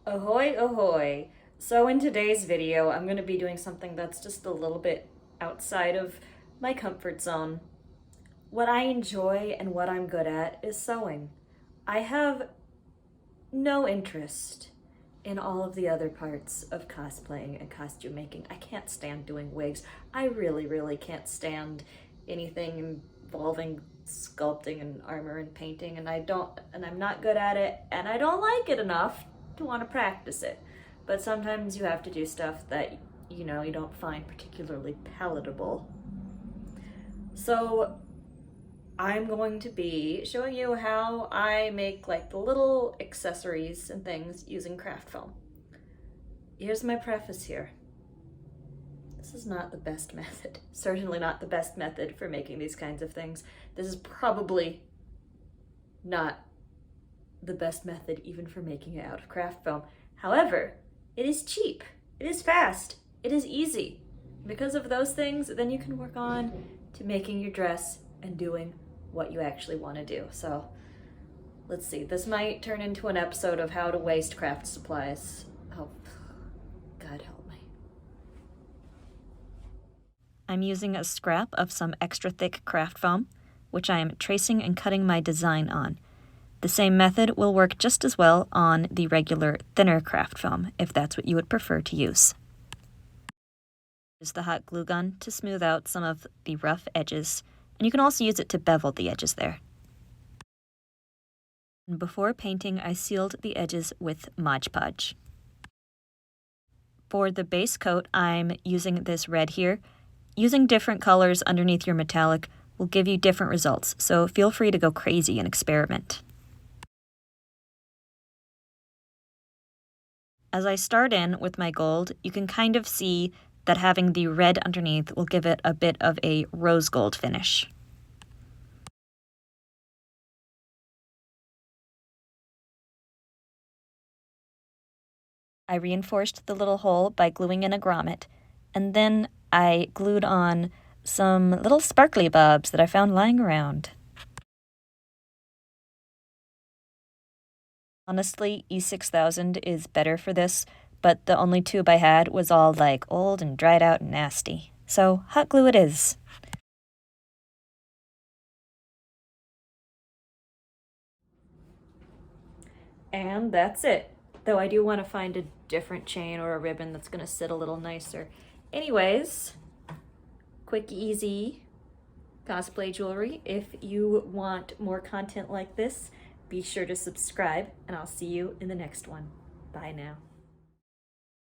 Ahoy, ahoy. So in today's video, I'm going to be doing something that's just a little bit outside of my comfort zone. What I enjoy and what I'm good at is sewing. I have no interest in all of the other parts of cosplaying and costume making. I can't stand doing wigs. I really can't stand anything involving sculpting and armor and painting, and I'm not good at it, and I don't like it enough to want to practice it. But sometimes you have to do stuff that you don't find particularly palatable. So I'm going to be showing you how I make like the little accessories and things using craft foam. Here's my preface here. This is not the best method. Certainly not the best method for making these kinds of things. This is probably not the best method even for making it out of craft foam. However, it is cheap, it is fast, it is easy. Because of those things, then you can work on to making your dress and doing what you actually want to do. So let's see, this might turn into an episode of how to waste craft supplies. Oh, God help me. I'm using a scrap of some extra thick craft foam, which I am tracing and cutting my design on. The same method will work just as well on the regular thinner craft foam, if that's what you would prefer to use. Use the hot glue gun to smooth out some of the rough edges, and you can also use it to bevel the edges there. Before painting, I sealed the edges with Mod Podge. For the base coat, I'm using this red here. Using different colors underneath your metallic will give you different results, so feel free to go crazy and experiment. As I start in with my gold, you can kind of see that having the red underneath will give it a bit of a rose gold finish. I reinforced the little hole by gluing in a grommet, and then I glued on some little sparkly bobs that I found lying around. Honestly, E6000 is better for this, but the only tube I had was all like old and dried out and nasty. So hot glue it is. And that's it. Though I do want to find a different chain or a ribbon that's going to sit a little nicer. Anyways, quick, easy cosplay jewelry. If you want more content like this, be sure to subscribe, and I'll see you in the next one. Bye now.